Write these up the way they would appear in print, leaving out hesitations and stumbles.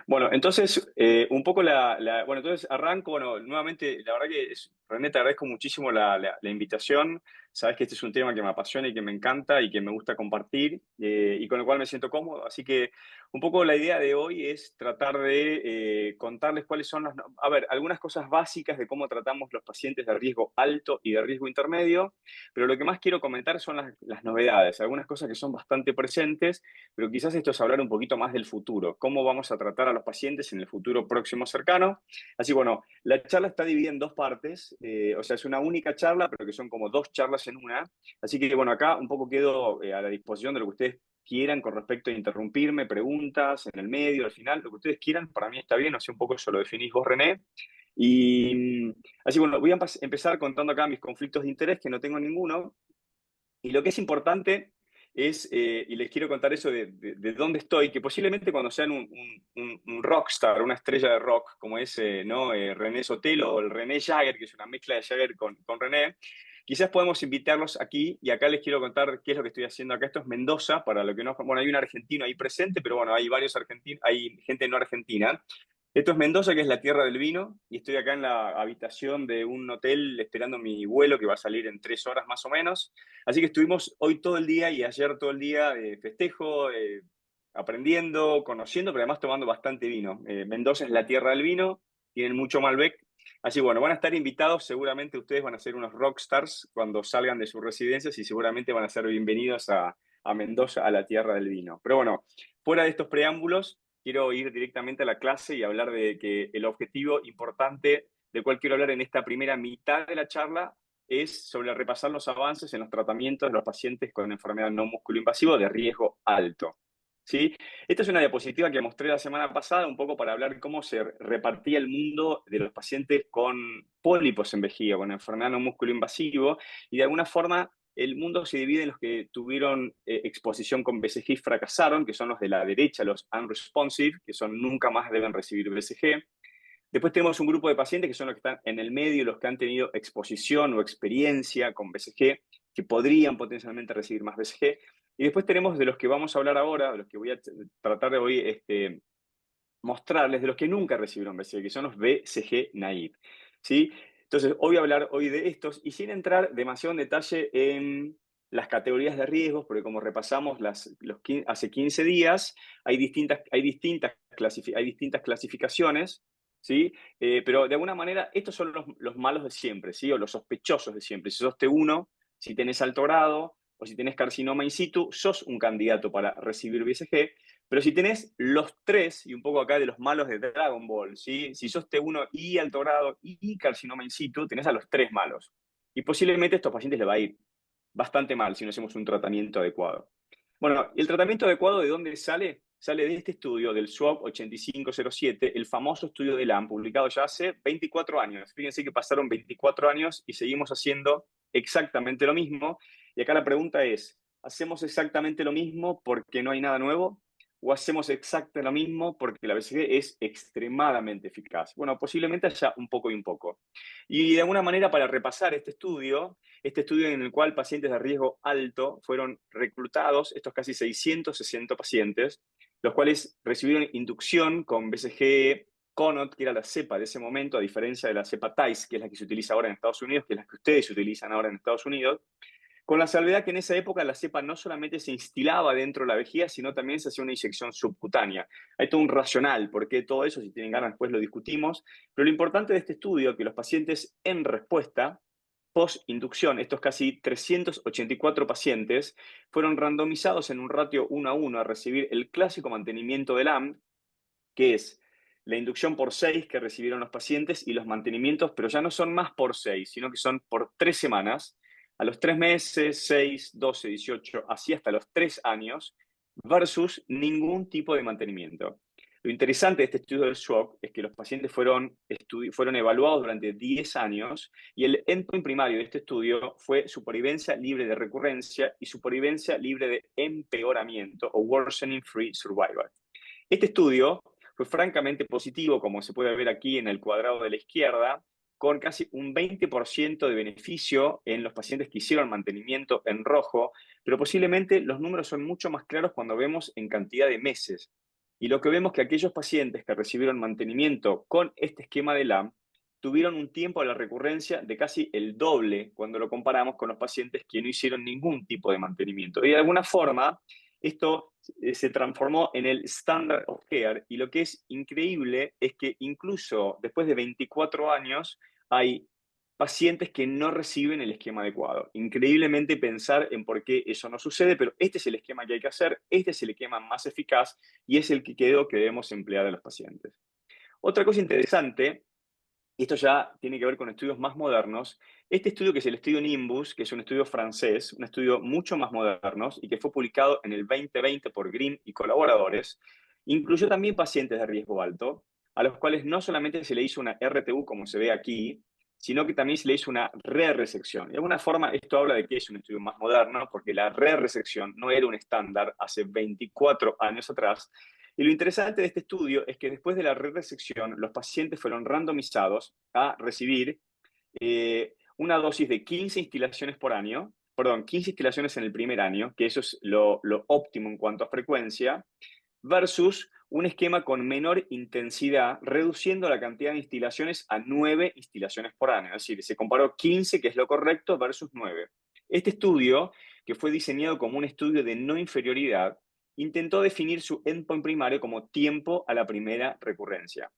Bueno, entonces, un poco bueno, entonces arranco, bueno, nuevamente, la verdad que, René, te agradezco muchísimo la invitación. Sabes que este es un tema que me apasiona y que me encanta y que me gusta compartir y con el cual me siento cómodo. Así que un poco la idea de hoy es tratar de contarles cuáles son a ver, algunas cosas básicas de cómo tratamos los pacientes de riesgo alto y de riesgo intermedio, pero lo que más quiero comentar son las novedades, algunas cosas que son bastante presentes, pero quizás esto es hablar un poquito más del futuro, cómo vamos a tratar a los pacientes en el futuro próximo cercano. Así bueno, la charla está dividida en dos partes, o sea, es una única charla, pero que son como dos charlas en una. Así que bueno, acá un poco quedo a la disposición de lo que ustedes quieran con respecto a interrumpirme, preguntas en el medio, al final, lo que ustedes quieran, para mí está bien, no sé, un poco eso lo definís vos, René. Y así bueno, voy a empezar contando acá mis conflictos de interés, que no tengo ninguno, y lo que es importante es, y les quiero contar eso de dónde estoy, que posiblemente cuando sean un rockstar, una estrella de rock, como es ¿no? René Sotelo o el René Jagger, que es una mezcla de Jagger con René, quizás podemos invitarlos aquí, y acá les quiero contar qué es lo que estoy haciendo acá. Esto es Mendoza, para lo que no, bueno, hay un argentino ahí presente, pero bueno, hay varios argentinos, hay gente no argentina. Esto es Mendoza, que es la tierra del vino, y estoy acá en la habitación de un hotel esperando mi vuelo, que va a salir en 3 horas más o menos. Así que estuvimos hoy todo el día y ayer todo el día de festejo, aprendiendo, conociendo, pero además tomando bastante vino. Mendoza es la tierra del vino, tienen mucho Malbec. Así bueno, van a estar invitados, seguramente ustedes van a ser unos rockstars cuando salgan de sus residencias y seguramente van a ser bienvenidos a Mendoza, a la tierra del vino. Pero bueno, fuera de estos preámbulos, quiero ir directamente a la clase y hablar de que el objetivo importante del cual quiero hablar en esta primera mitad de la charla es sobre repasar los avances en los tratamientos de los pacientes con enfermedad no musculoinvasiva de riesgo alto. ¿Sí? Esta es una diapositiva que mostré la semana pasada, un poco para hablar de cómo se repartía el mundo de los pacientes con pólipos en vejiga, con enfermedad no musculoinvasivo, y de alguna forma el mundo se divide en los que tuvieron exposición con BCG y fracasaron, que son los de la derecha, los unresponsive, que son nunca más deben recibir BCG. Después tenemos un grupo de pacientes que son los que están en el medio, los que han tenido exposición o experiencia con BCG, que podrían potencialmente recibir más BCG. Y después tenemos de los que vamos a hablar ahora, de los que voy a tratar de hoy mostrarles, de los que nunca recibieron BCG, que son los BCG naive. ¿Sí? Entonces, hoy voy a hablar hoy de estos y sin entrar demasiado en detalle en las categorías de riesgos, porque como repasamos hace 15 días, hay distintas clasificaciones, ¿sí? Pero de alguna manera estos son los malos de siempre, ¿sí? O los sospechosos de siempre. Si sos T1, si tenés alto grado o si tenés carcinoma in situ, sos un candidato para recibir BCG. Pero si tenés los tres, y un poco acá de los malos de Dragon Ball, ¿sí? Si sos T1 y alto grado y carcinoma in situ, tenés a los tres malos. Y posiblemente a estos pacientes les va a ir bastante mal si no hacemos un tratamiento adecuado. Bueno, ¿el tratamiento adecuado de dónde sale? Sale de este estudio del SWOG 8507, el famoso estudio de LAM, publicado ya hace 24 años. Fíjense que pasaron 24 años y seguimos haciendo exactamente lo mismo. Y acá la pregunta es, ¿hacemos exactamente lo mismo porque no hay nada nuevo? ¿O hacemos exactamente lo mismo porque la BCG es extremadamente eficaz? Bueno, posiblemente haya un poco y un poco. Y de alguna manera, para repasar este estudio en el cual pacientes de riesgo alto fueron reclutados, estos casi 660 pacientes, los cuales recibieron inducción con BCG Conot, que era la cepa de ese momento, a diferencia de la cepa TICE, que es la que se utiliza ahora en Estados Unidos, que es la que ustedes utilizan ahora en Estados Unidos, con la salvedad que en esa época la cepa no solamente se instilaba dentro de la vejiga, sino también se hacía una inyección subcutánea. Hay todo un racional por qué todo eso, si tienen ganas después lo discutimos, pero lo importante de este estudio es que los pacientes en respuesta post-inducción, estos casi 384 pacientes, fueron randomizados en un ratio 1 a 1 a recibir el clásico mantenimiento del AM, que es la inducción por 6 que recibieron los pacientes y los mantenimientos, pero ya no son más por 6, sino que son por 3 semanas, a los 3 meses, 6, 12, 18, así hasta los 3 años, versus ningún tipo de mantenimiento. Lo interesante de este estudio del SWOG es que los pacientes fueron evaluados durante 10 años y el endpoint primario de este estudio fue supervivencia libre de recurrencia y supervivencia libre de empeoramiento o worsening free survival. Este estudio fue francamente positivo, como se puede ver aquí en el cuadrado de la izquierda, con casi un 20% de beneficio en los pacientes que hicieron mantenimiento en rojo, pero posiblemente los números son mucho más claros cuando vemos en cantidad de meses. Y lo que vemos es que aquellos pacientes que recibieron mantenimiento con este esquema de LAM tuvieron un tiempo de la recurrencia de casi el doble cuando lo comparamos con los pacientes que no hicieron ningún tipo de mantenimiento. Y de alguna forma, esto se transformó en el standard of care, y lo que es increíble es que incluso después de 24 años hay pacientes que no reciben el esquema adecuado. Increíblemente pensar en por qué eso no sucede, pero este es el esquema que hay que hacer, este es el esquema más eficaz y es el que creo que debemos emplear a los pacientes. Otra cosa interesante, y esto ya tiene que ver con estudios más modernos, este estudio que es el estudio Nimbus, que es un estudio francés, un estudio mucho más moderno y que fue publicado en el 2020 por Green y colaboradores, incluyó también pacientes de riesgo alto, a los cuales no solamente se le hizo una RTU como se ve aquí, sino que también se le hizo una re-resección. De alguna forma, esto habla de que es un estudio más moderno, porque la re-resección no era un estándar hace 24 años atrás. Y lo interesante de este estudio es que después de la re-resección, los pacientes fueron randomizados a recibir una dosis de 15 instilaciones por año, perdón, 15 instilaciones en el primer año, que eso es lo óptimo en cuanto a frecuencia, versus un esquema con menor intensidad, reduciendo la cantidad de instilaciones a 9 instilaciones por año. Es decir, se comparó 15, que es lo correcto, versus 9. Este estudio, que fue diseñado como un estudio de no inferioridad, intentó definir su endpoint primario como tiempo a la primera recurrencia.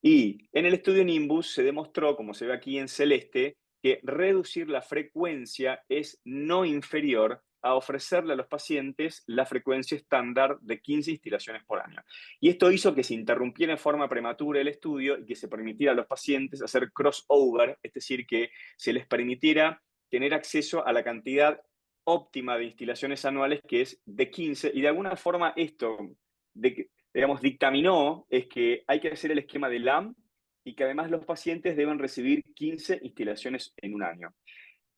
Y en el estudio Nimbus se demostró, como se ve aquí en celeste, que reducir la frecuencia es no inferior a ofrecerle a los pacientes la frecuencia estándar de 15 instilaciones por año. Y esto hizo que se interrumpiera en forma prematura el estudio y que se permitiera a los pacientes hacer crossover, es decir, que se les permitiera tener acceso a la cantidad óptima de instilaciones anuales, que es de 15, y de alguna forma esto, digamos, dictaminó es que hay que hacer el esquema de LAM y que además los pacientes deben recibir 15 instilaciones en un año.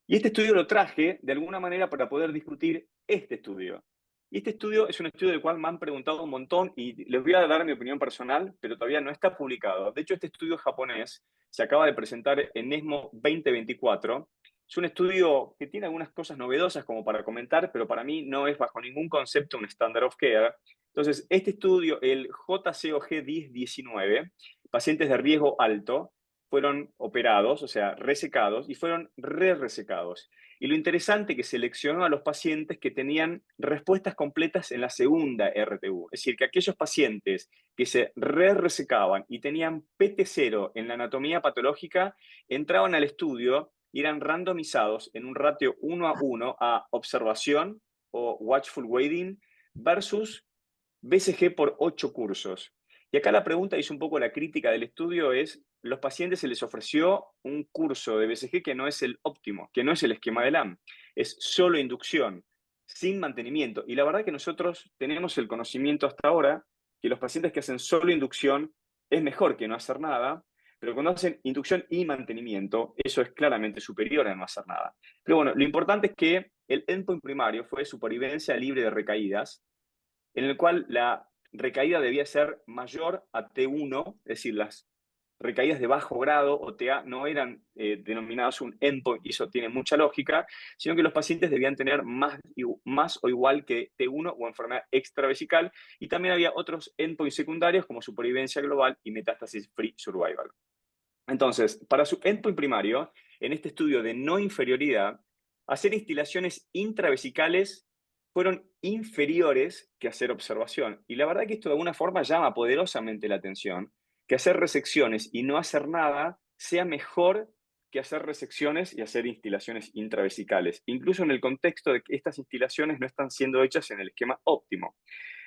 Y este estudio lo traje de alguna manera para poder discutir este estudio. Y este estudio es un estudio del cual me han preguntado un montón y les voy a dar mi opinión personal, pero todavía no está publicado. De hecho, este estudio japonés se acaba de presentar en ESMO 2024. Es un estudio que tiene algunas cosas novedosas como para comentar, pero para mí no es bajo ningún concepto un standard of care. Entonces, este estudio, el JCOG 1019, pacientes de riesgo alto, fueron operados, o sea, resecados, y fueron re-resecados. Y lo interesante es que seleccionó a los pacientes que tenían respuestas completas en la segunda RTU. Es decir, que aquellos pacientes que se re-resecaban y tenían PT0 en la anatomía patológica, entraban al estudio y eran randomizados en un ratio 1:1 a observación o watchful waiting versus BCG por 8 cursos. Y acá la pregunta, y es un poco la crítica del estudio, es, los pacientes se les ofreció un curso de BCG que no es el óptimo, que no es el esquema de LAM, es solo inducción, sin mantenimiento. Y la verdad que nosotros tenemos el conocimiento hasta ahora que los pacientes que hacen solo inducción es mejor que no hacer nada, pero cuando hacen inducción y mantenimiento, eso es claramente superior a no hacer nada. Pero bueno, lo importante es que el endpoint primario fue supervivencia libre de recaídas, en el cual la recaída debía ser mayor a T1, es decir, las recaídas de bajo grado o TA no eran denominadas un endpoint, y eso tiene mucha lógica, sino que los pacientes debían tener más o igual que T1 o enfermedad extravesical, y también había otros endpoints secundarios como supervivencia global y metástasis free survival. Entonces, para su endpoint primario, en este estudio de no inferioridad, hacer instilaciones intravesicales fueron inferiores que hacer observación. Y la verdad que esto de alguna forma llama poderosamente la atención, que hacer resecciones y no hacer nada sea mejor que hacer resecciones y hacer instilaciones intravesicales, incluso en el contexto de que estas instilaciones no están siendo hechas en el esquema óptimo.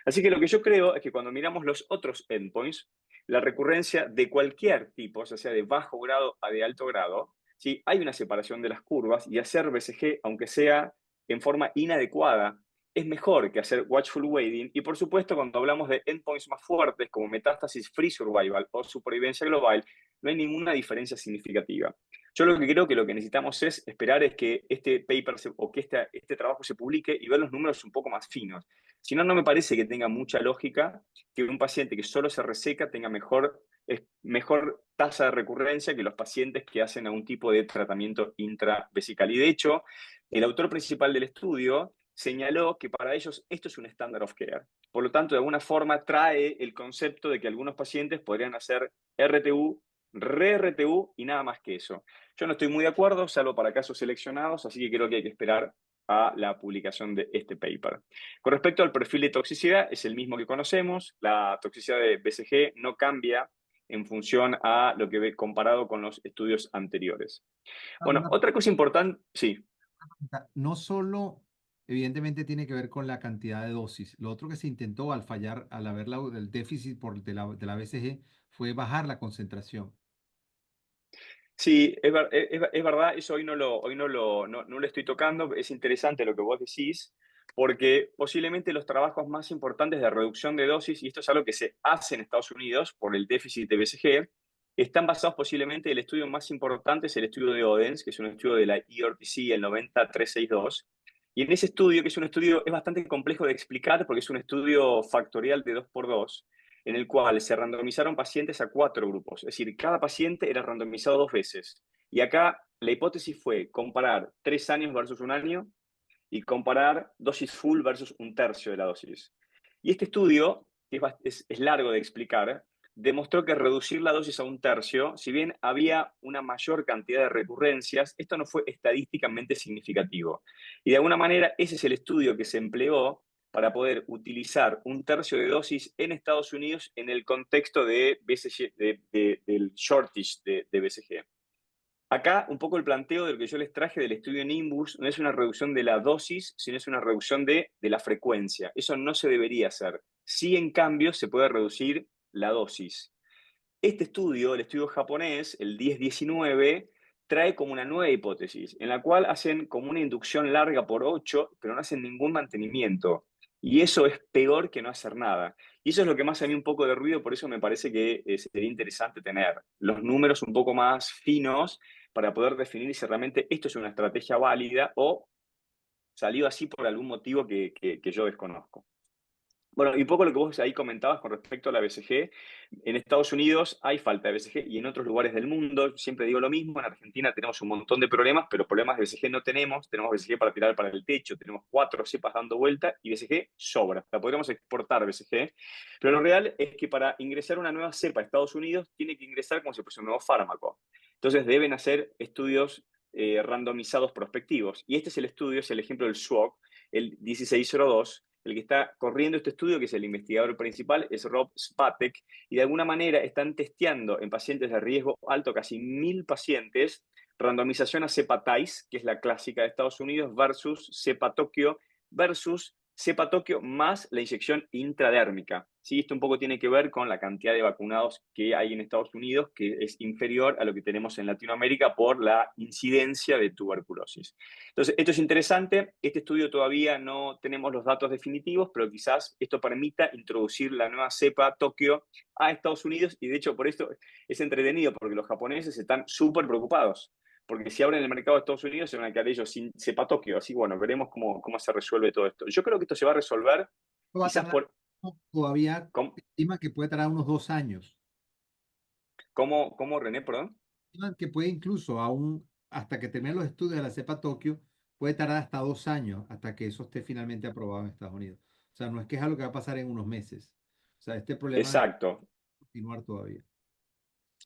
Así que lo que yo creo es que cuando miramos los otros endpoints, la recurrencia de cualquier tipo, ya sea de bajo grado a de alto grado, ¿sí? Hay una separación de las curvas, y hacer BCG, aunque sea en forma inadecuada, es mejor que hacer watchful waiting. Y por supuesto, cuando hablamos de endpoints más fuertes como metástasis free survival o supervivencia global, no hay ninguna diferencia significativa. Yo lo que creo que lo que necesitamos es esperar es que este paper o que este trabajo se publique y ver los números un poco más finos. Si no, no me parece que tenga mucha lógica que un paciente que solo se reseca tenga mejor tasa de recurrencia que los pacientes que hacen algún tipo de tratamiento intravesical. Y de hecho, el autor principal del estudio señaló que para ellos esto es un standard of care. Por lo tanto, de alguna forma trae el concepto de que algunos pacientes podrían hacer RTU, re-RTU y nada más que eso. Yo no estoy muy de acuerdo, salvo para casos seleccionados, así que creo que hay que esperar a la publicación de este paper. Con respecto al perfil de toxicidad, es el mismo que conocemos. La toxicidad de BCG no cambia en función a lo que ve comparado con los estudios anteriores. Bueno, Una otra cosa importante, sí. pregunta, no solo, evidentemente, tiene que ver con la cantidad de dosis. Lo otro que se intentó al fallar, al haber el déficit de la BCG, fue bajar la concentración. Sí, es verdad, eso hoy no lo estoy tocando, es interesante lo que vos decís, porque posiblemente los trabajos más importantes de reducción de dosis, y esto es algo que se hace en Estados Unidos por el déficit de BCG, están basados posiblemente, el estudio más importante es el estudio de Odense, que es un estudio de la EORTC, el 90362, y en ese estudio, que es un estudio, es bastante complejo de explicar porque es un estudio factorial de 2 por 2 en el cual se randomizaron pacientes a 4 grupos, es decir, cada paciente era randomizado 2 veces. Y acá la hipótesis fue comparar 3 años versus 1 año y comparar dosis full versus un tercio de la dosis. Y este estudio, que es largo de explicar, demostró que reducir la dosis a un tercio, si bien había una mayor cantidad de recurrencias, esto no fue estadísticamente significativo. Y de alguna manera ese es el estudio que se empleó para poder utilizar un tercio de dosis en Estados Unidos en el contexto de BCG, del shortage de BCG. Acá un poco el planteo de lo que yo les traje del estudio Nimbus no es una reducción de la dosis, sino es una reducción de la frecuencia. Eso no se debería hacer. Sí, en cambio, se puede reducir la dosis. Este estudio, el estudio japonés, el 1019, trae como una nueva hipótesis, en la cual hacen como una inducción larga por 8, pero no hacen ningún mantenimiento. Y eso es peor que no hacer nada. Y eso es lo que más a mí un poco de ruido, por eso me parece que sería interesante tener los números un poco más finos para poder definir si realmente esto es una estrategia válida o salió así por algún motivo que yo desconozco. Bueno, y un poco lo que vos ahí comentabas con respecto a la BCG, en Estados Unidos hay falta de BCG y en otros lugares del mundo, siempre digo lo mismo, en Argentina tenemos un montón de problemas, pero problemas de BCG no tenemos BCG para tirar para el techo, tenemos 4 cepas dando vuelta y BCG sobra, la podríamos exportar BCG, pero lo real es que para ingresar una nueva cepa a Estados Unidos tiene que ingresar como si fuese un nuevo fármaco. Entonces deben hacer estudios randomizados prospectivos. Y este es el estudio, es el ejemplo del SWOG, el 1602, el que está corriendo este estudio, que es el investigador principal, es Rob Spatek, y de alguna manera están testeando en pacientes de riesgo alto, casi 1.000 pacientes, randomización a cepa TAIS, que es la clásica de Estados Unidos, versus cepa Tokio, versus cepa Tokio más la inyección intradérmica. ¿Sí? Esto un poco tiene que ver con la cantidad de vacunados que hay en Estados Unidos, que es inferior a lo que tenemos en Latinoamérica por la incidencia de tuberculosis. Entonces, esto es interesante. Este estudio todavía no tenemos los datos definitivos, pero quizás esto permita introducir la nueva cepa Tokio a Estados Unidos y de hecho por esto es entretenido porque los japoneses están súper preocupados. Porque si abren el mercado de Estados Unidos se van a quedar ellos sin cepa Tokio. Así bueno, veremos cómo se resuelve todo esto. Yo creo que esto se va a resolver Esto va a quizás tardar por todavía, cómo, estima que puede tardar unos 2 años. cómo René, perdón. Estiman que puede incluso aún, hasta que terminen los estudios de la cepa Tokio, puede tardar hasta 2 años hasta que eso esté finalmente aprobado en Estados Unidos. O sea, no es que es algo que va a pasar en unos meses. O sea, este problema va a Exacto. continuar todavía.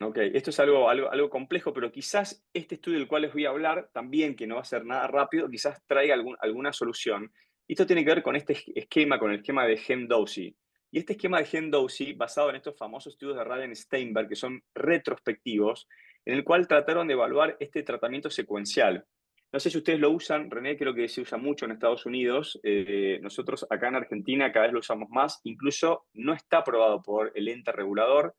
Ok, esto es algo complejo, pero quizás este estudio del cual les voy a hablar, también que no va a ser nada rápido, quizás traiga alguna solución. Y esto tiene que ver con este esquema, con el esquema de Hem-Dozy. Y este esquema de Hem-Dozy, basado en estos famosos estudios de Raden-Steinberg, que son retrospectivos, en el cual trataron de evaluar este tratamiento secuencial. No sé si ustedes lo usan, René, creo que se usa mucho en Estados Unidos. Nosotros acá en Argentina cada vez lo usamos más. Incluso no está aprobado por el ente regulador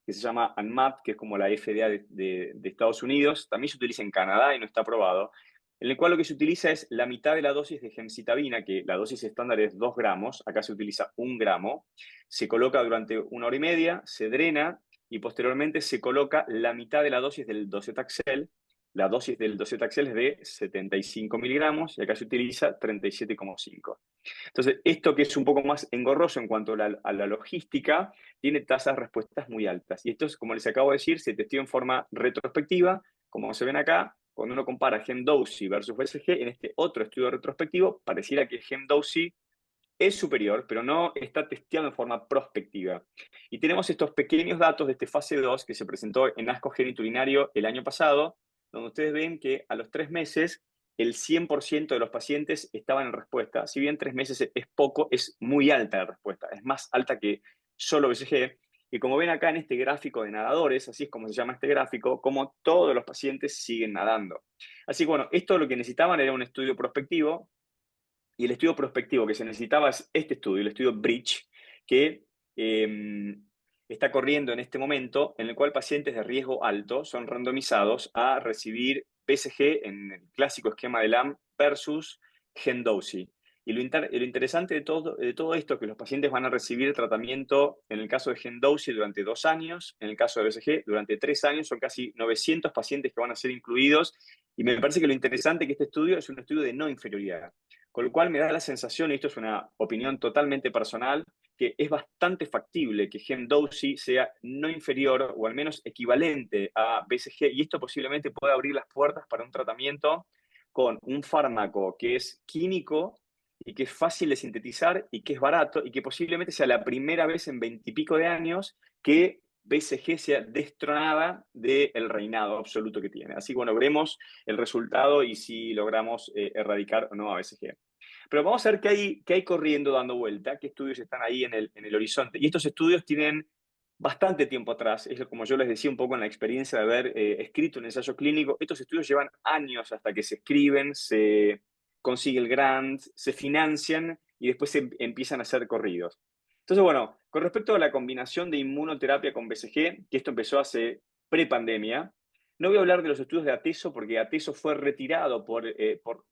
que se llama ANMAT, que es como la FDA de Estados Unidos. También se utiliza en Canadá y no está aprobado. En el cual lo que se utiliza es la mitad de la dosis de gemcitabina, que la dosis estándar es 2 gramos, acá se utiliza 1 gramo, se coloca durante 1 hora y media, se drena y posteriormente se coloca la mitad de la dosis del docetaxel. La dosis del docetaxel es de 75 miligramos y acá se utiliza 37,5. Entonces, esto que es un poco más engorroso en cuanto a la logística, tiene tasas de respuestas muy altas. Y esto es, como les acabo de decir, se testeó en forma retrospectiva, como se ven acá, cuando uno compara Gem-Doce versus BCG, en este otro estudio retrospectivo, pareciera que Gem-Doce es superior, pero no está testeado en forma prospectiva. Y tenemos estos pequeños datos de este fase 2 que se presentó en asco genitourinario el año pasado, donde ustedes ven que a los 3 meses el 100% de los pacientes estaban en respuesta. Si bien 3 meses es poco, es muy alta la respuesta, es más alta que solo BCG. Y como ven acá en este gráfico de nadadores, así es como se llama este gráfico, como todos los pacientes siguen nadando. Así que bueno, esto lo que necesitaban era un estudio prospectivo, y el estudio prospectivo que se necesitaba es este estudio, el estudio Bridge, que está corriendo en este momento, en el cual pacientes de riesgo alto son randomizados a recibir BCG en el clásico esquema de LAM versus Gem-Doce. Y lo interesante de todo esto es que los pacientes van a recibir tratamiento, en el caso de Gem-Doce, durante 2 años, en el caso de BCG, durante 3 años. Son casi 900 pacientes que van a ser incluidos. Y me parece que lo interesante es que este estudio es un estudio de no inferioridad. Con lo cual me da la sensación, y esto es una opinión totalmente personal, que es bastante factible que Gem-Doce sea no inferior o al menos equivalente a BCG, y esto posiblemente pueda abrir las puertas para un tratamiento con un fármaco que es químico y que es fácil de sintetizar y que es barato y que posiblemente sea la primera vez en 20 y pico de años que BCG sea destronada del reinado absoluto que tiene. Así que bueno, veremos el resultado y si logramos erradicar o no a BCG. Pero vamos a ver qué hay corriendo dando vuelta, qué estudios están ahí en el horizonte. Y estos estudios tienen bastante tiempo atrás, es como yo les decía un poco en la experiencia de haber escrito un ensayo clínico. Estos estudios llevan años hasta que se escriben, se consigue el grant, se financian y después se empiezan a ser corridos. Entonces, bueno, con respecto a la combinación de inmunoterapia con BCG, que esto empezó hace prepandemia, no voy a hablar de los estudios de Atezo, porque Atezo fue retirado por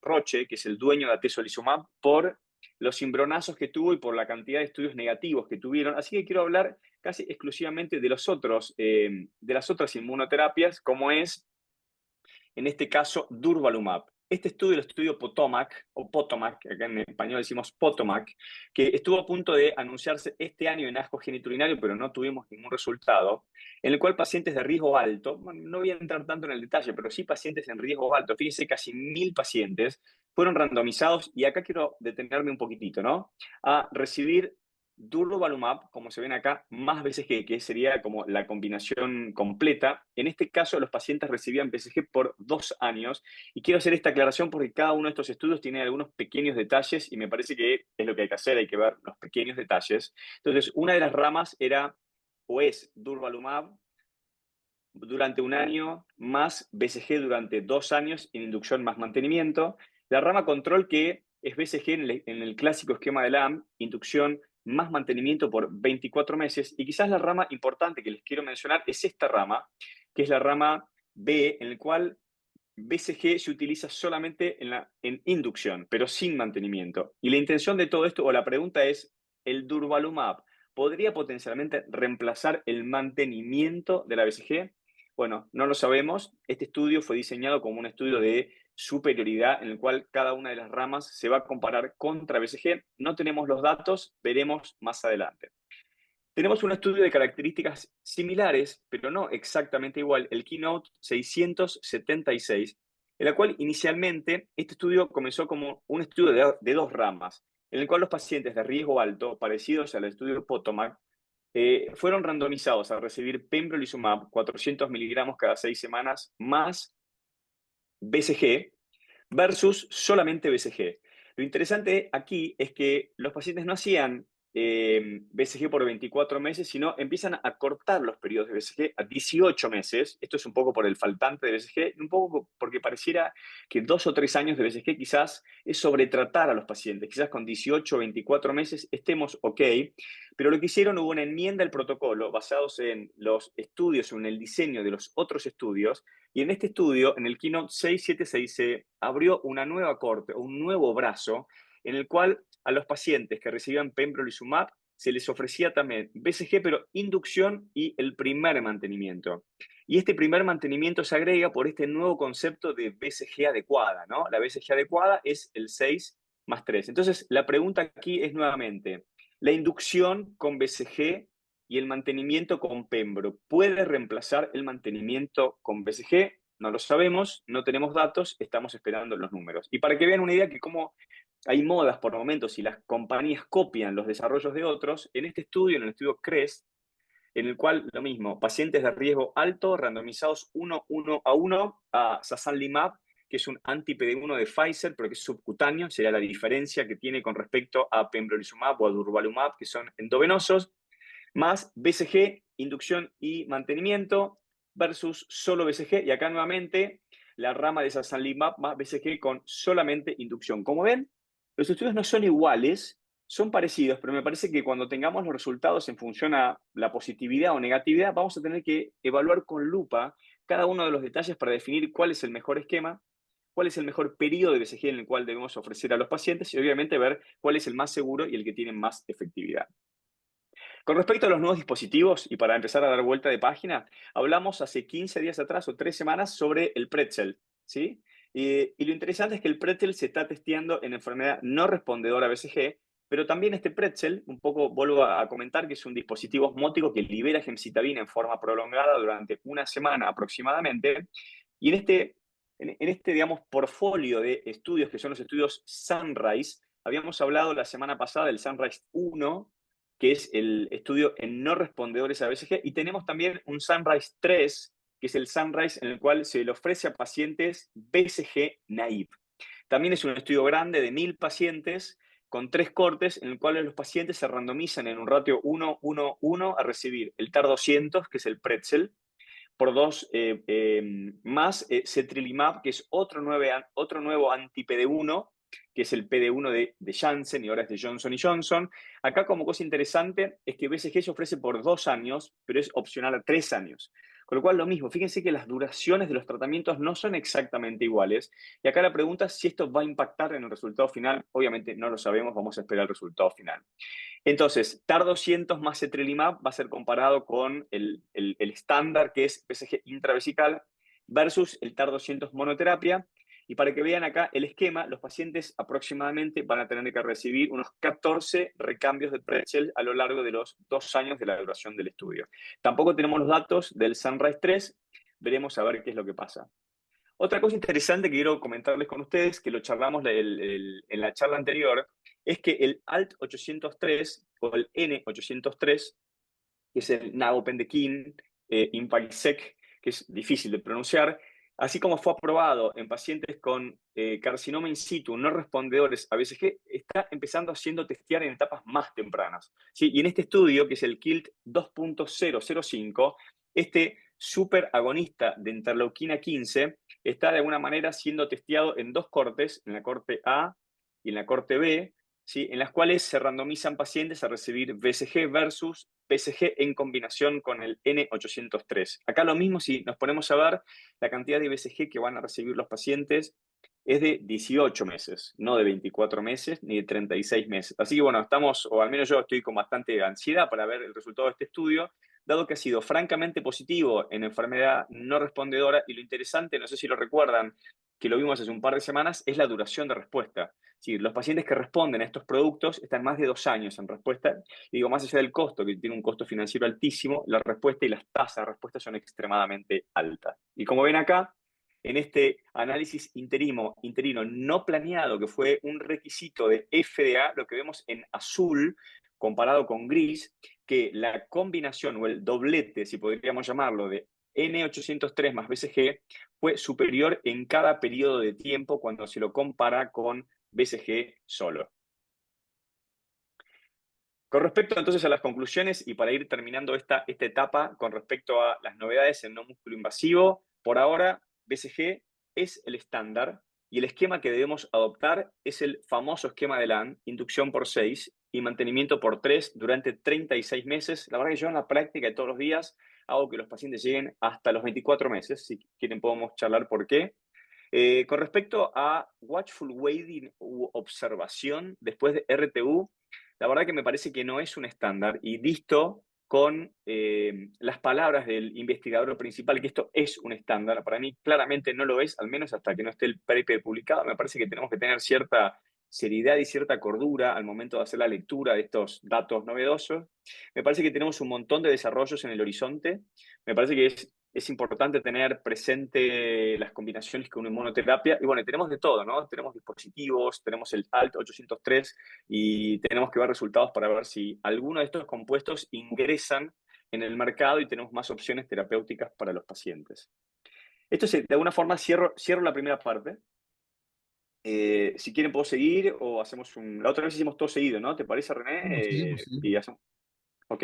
Roche, que es el dueño de Atezolizumab, por los cimbronazos que tuvo y por la cantidad de estudios negativos que tuvieron. Así que quiero hablar casi exclusivamente de de las otras inmunoterapias, como es, en este caso, Durvalumab. Este estudio, el estudio Potomac, o Potomac, acá en español decimos Potomac, que estuvo a punto de anunciarse este año en asco genitourinario, pero no tuvimos ningún resultado, en el cual pacientes de riesgo alto, bueno, no voy a entrar tanto en el detalle, pero sí pacientes en riesgo alto, fíjense, casi 1000 pacientes fueron randomizados, y acá quiero detenerme un poquitito, ¿no? A recibir Durvalumab, como se ven acá, más BCG, que sería como la combinación completa. En este caso, los pacientes recibían BCG por 2 años. Y quiero hacer esta aclaración porque cada uno de estos estudios tiene algunos pequeños detalles y me parece que es lo que hay que hacer, hay que ver los pequeños detalles. Entonces, una de las ramas era o es Durvalumab durante 1 año más BCG durante 2 años en inducción más mantenimiento. La rama control, que es BCG en el clásico esquema de LAM, inducción más mantenimiento por 24 meses. Y quizás la rama importante que les quiero mencionar es esta rama, que es la rama B, en el cual BCG se utiliza solamente en inducción, pero sin mantenimiento. Y la intención de todo esto, o la pregunta es, ¿el Durvalumab podría potencialmente reemplazar el mantenimiento de la BCG? Bueno, no lo sabemos. Este estudio fue diseñado como un estudio de superioridad en el cual cada una de las ramas se va a comparar contra BCG. No tenemos los datos, veremos más adelante. Tenemos un estudio de características similares, pero no exactamente igual, el Keynote 676, en la cual inicialmente este estudio comenzó como un estudio de 2 ramas, en el cual los pacientes de riesgo alto, parecidos al estudio Potomac, fueron randomizados a recibir pembrolizumab 400 miligramos cada 6 semanas más BCG versus solamente BCG. Lo interesante aquí es que los pacientes no hacían BCG por 24 meses, sino empiezan a cortar los periodos de BCG a 18 meses. Esto es un poco por el faltante de BCG, un poco porque pareciera que 2 o 3 años de BCG quizás es sobretratar a los pacientes. Quizás con 18 o 24 meses estemos ok, pero lo que hicieron, hubo una enmienda al protocolo basados en los estudios o en el diseño de los otros estudios, y en este estudio, en el Keynote 676, se abrió una nueva corte, un nuevo brazo, en el cual a los pacientes que recibían pembrolizumab se les ofrecía también BCG, pero inducción y el primer mantenimiento. Y este primer mantenimiento se agrega por este nuevo concepto de BCG adecuada, ¿no? La BCG adecuada es el 6 más 3. Entonces, la pregunta aquí es nuevamente, ¿la inducción con BCG y el mantenimiento con Pembro puede reemplazar el mantenimiento con BCG? no lo sabemos, no tenemos datos, estamos esperando los números. Y para que vean una idea que cómo hay modas por momentos y las compañías copian los desarrollos de otros, en este estudio, en el estudio CREST, en el cual lo mismo, pacientes de riesgo alto, randomizados 1 a Sasanlimab, que es un anti-PD-1 de Pfizer, pero que es subcutáneo, sería la diferencia que tiene con respecto a pembrolizumab o a durvalumab, que son endovenosos, más BCG, inducción y mantenimiento, versus solo BCG, y acá nuevamente la rama de Sasanlimab más BCG con solamente inducción. Como ven, los estudios no son iguales, son parecidos, pero me parece que cuando tengamos los resultados en función a la positividad o negatividad, vamos a tener que evaluar con lupa cada uno de los detalles para definir cuál es el mejor esquema, cuál es el mejor periodo de BCG en el cual debemos ofrecer a los pacientes y obviamente ver cuál es el más seguro y el que tiene más efectividad. Con respecto a los nuevos dispositivos, y para empezar a dar vuelta de página, hablamos hace 15 días atrás o 3 semanas sobre el Pretzel, ¿sí? Y lo interesante es que el Pretzel se está testeando en enfermedad no respondedora a BCG, pero también este Pretzel, un poco vuelvo a comentar que es un dispositivo osmótico que libera gemcitabina en forma prolongada durante una semana aproximadamente, y en este digamos, portfolio de estudios que son los estudios Sunrise, habíamos hablado la semana pasada del Sunrise 1, que es el estudio en no respondedores a BCG, y tenemos también un Sunrise 3, que es el Sunrise en el cual se le ofrece a pacientes BCG naive. También es un estudio grande de 1000 pacientes con 3 cortes en el cual los pacientes se randomizan en un ratio 1-1-1 a recibir el TAR-200, que es el Pretzel, por 2 más Cetrilimab, que es otro nuevo anti-PD1, que es el PD1 de Janssen y ahora es de Johnson Johnson. Acá como cosa interesante es que BCG se ofrece por 2 años, pero es opcional a 3 años. Con lo cual lo mismo, fíjense que las duraciones de los tratamientos no son exactamente iguales. Y acá la pregunta es si esto va a impactar en el resultado final. Obviamente no lo sabemos, vamos a esperar el resultado final. Entonces, TAR-200 más Cetrilimab va a ser comparado con el estándar que es BCG intravesical versus el TAR-200 monoterapia. Y para que vean acá el esquema, los pacientes aproximadamente van a tener que recibir unos 14 recambios de Pretzel a lo largo de los 2 años de la duración del estudio. Tampoco tenemos los datos del Sunrise 3, veremos a ver qué es lo que pasa. Otra cosa interesante que quiero comentarles con ustedes, que lo charlamos en la charla anterior, es que el ALT-803 o el N-803, que es el Nagopendequin Impact-Sec, que es difícil de pronunciar, así como fue aprobado en pacientes con carcinoma in situ no respondedores a BCG, está empezando siendo testear en etapas más tempranas, ¿sí? Y en este estudio, que es el KILT 2.005, este superagonista de interleuquina 15 está de alguna manera siendo testeado en 2 cortes, en la corte A y en la corte B, ¿sí? En las cuales se randomizan pacientes a recibir BCG versus BCG en combinación con el N-803. Acá lo mismo, si nos ponemos a ver, la cantidad de BCG que van a recibir los pacientes es de 18 meses, no de 24 meses ni de 36 meses. Así que bueno, estamos, o al menos yo estoy con bastante ansiedad para ver el resultado de este estudio, dado que ha sido francamente positivo en enfermedad no respondedora, y lo interesante, no sé si lo recuerdan, que lo vimos hace un par de semanas, es la duración de respuesta. Sí, los pacientes que responden a estos productos están más de 2 años en respuesta, y digo, más allá del costo, que tiene un costo financiero altísimo, la respuesta y las tasas de respuesta son extremadamente altas. Y como ven acá, en este análisis interino no planeado, que fue un requisito de FDA, lo que vemos en azul comparado con gris, que la combinación o el doblete, si podríamos llamarlo, de N-803 más BCG fue superior en cada periodo de tiempo cuando se lo compara con BCG solo. Con respecto entonces a las conclusiones y para ir terminando esta etapa con respecto a las novedades en no músculo invasivo, por ahora BCG es el estándar y el esquema que debemos adoptar es el famoso esquema de LAN, inducción por 6 y mantenimiento por 3 durante 36 meses. La verdad que yo en la práctica de todos los días hago que los pacientes lleguen hasta los 24 meses. Si quieren podemos charlar por qué. Con respecto a watchful waiting u observación después de RTU, la verdad que me parece que no es un estándar y visto con las palabras del investigador principal, que esto es un estándar, para mí claramente no lo es, al menos hasta que no esté el paper publicado. Me parece que tenemos que tener cierta seriedad y cierta cordura al momento de hacer la lectura de estos datos novedosos. Me parece que tenemos un montón de desarrollos en el horizonte. Me parece que es es importante tener presente las combinaciones con una inmunoterapia. Y bueno, tenemos de todo, ¿no? Tenemos dispositivos, tenemos el ALT-803 y tenemos que ver resultados para ver si alguno de estos compuestos ingresan en el mercado y tenemos más opciones terapéuticas para los pacientes. Esto es, de alguna forma cierro la primera parte. Si quieren puedo seguir o hacemos un... La otra vez hicimos todo seguido, ¿no? ¿Te parece, No, René? seguimos, Y seguimos. hacemos... Ok.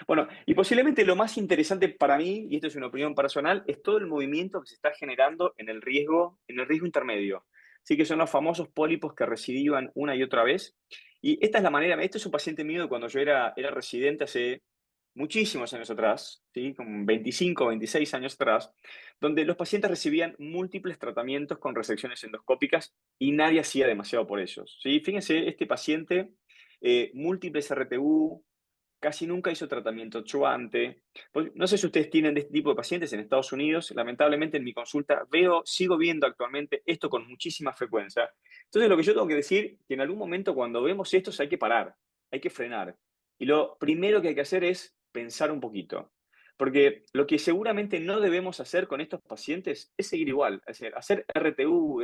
Bueno, y posiblemente lo más interesante para mí, y esto es una opinión personal, es todo el movimiento que se está generando en el riesgo intermedio. Sí, que son los famosos pólipos que recidían una y otra vez. Y esta es la manera, este es un paciente mío de cuando yo era residente hace muchísimos años atrás, ¿sí? Como 25, 26 años atrás, donde los pacientes recibían múltiples tratamientos con resecciones endoscópicas y nadie hacía demasiado por ellos, ¿sí? Fíjense, este paciente, múltiples RTU, casi nunca hizo tratamiento adjuvante. Pues, no sé si ustedes tienen de este tipo de pacientes en Estados Unidos. Lamentablemente en mi consulta sigo viendo actualmente esto con muchísima frecuencia. Entonces lo que yo tengo que decir, que en algún momento cuando vemos esto hay que parar, hay que frenar. Y lo primero que hay que hacer es pensar un poquito. Porque lo que seguramente no debemos hacer con estos pacientes es seguir igual. Es decir, hacer RTU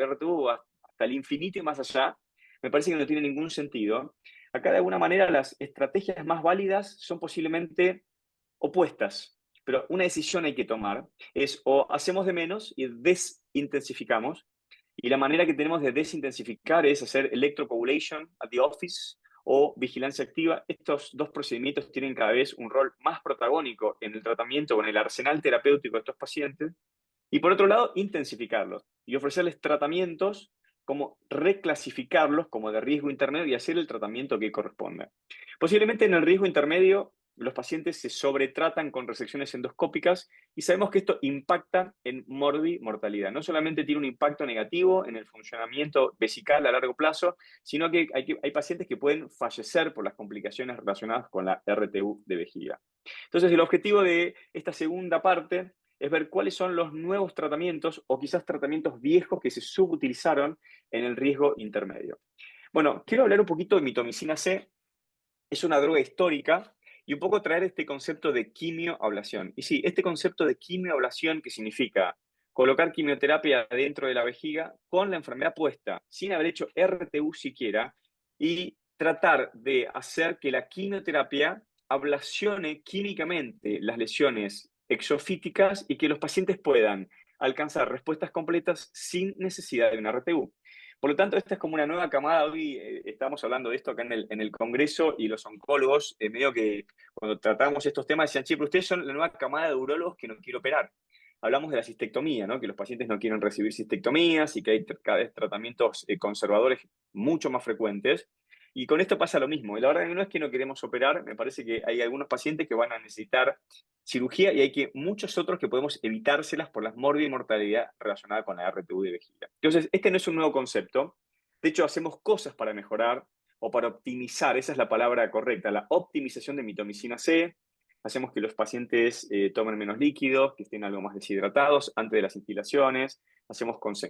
hasta el infinito y más allá, me parece que no tiene ningún sentido. Acá de alguna manera las estrategias más válidas son posiblemente opuestas, pero una decisión hay que tomar. Es o hacemos de menos y desintensificamos, y la manera que tenemos de desintensificar es hacer electrocoagulation at the office o vigilancia activa. Estos dos procedimientos tienen cada vez un rol más protagónico en el tratamiento o en el arsenal terapéutico de estos pacientes. Y por otro lado, intensificarlos y ofrecerles tratamientos como reclasificarlos como de riesgo intermedio y hacer el tratamiento que corresponde. Posiblemente en el riesgo intermedio los pacientes se sobretratan con resecciones endoscópicas y sabemos que esto impacta en mortalidad. No solamente tiene un impacto negativo en el funcionamiento vesical a largo plazo, sino que hay pacientes que pueden fallecer por las complicaciones relacionadas con la RTU de vejiga. Entonces, el objetivo de esta segunda parte es ver cuáles son los nuevos tratamientos o quizás tratamientos viejos que se subutilizaron en el riesgo intermedio. Bueno, quiero hablar un poquito de mitomicina C. Es una droga histórica y un poco traer este concepto de quimioablación. Y sí, este concepto de quimioablación que significa colocar quimioterapia dentro de la vejiga con la enfermedad puesta, sin haber hecho RTU siquiera, y tratar de hacer que la quimioterapia ablacione químicamente las lesiones exofíticas y que los pacientes puedan alcanzar respuestas completas sin necesidad de una RTU. Por lo tanto, esta es como una nueva camada. Hoy estábamos hablando de esto acá en el Congreso y los oncólogos, medio que cuando tratábamos estos temas, decían, che, pero ustedes son la nueva camada de urólogos que no quiere operar. Hablamos de la cistectomía, ¿no? Que los pacientes no quieren recibir cistectomías y que hay cada vez tratamientos conservadores mucho más frecuentes. Y con esto pasa lo mismo. Y la verdad que no es que no queremos operar, me parece que hay algunos pacientes que van a necesitar cirugía y hay que muchos otros que podemos evitárselas por la mortalidad relacionada con la RTU de vejiga. Entonces, este no es un nuevo concepto. De hecho, hacemos cosas para mejorar o para optimizar, esa es la palabra correcta, la optimización de mitomicina C. Hacemos que los pacientes tomen menos líquidos, que estén algo más deshidratados antes de las instilaciones.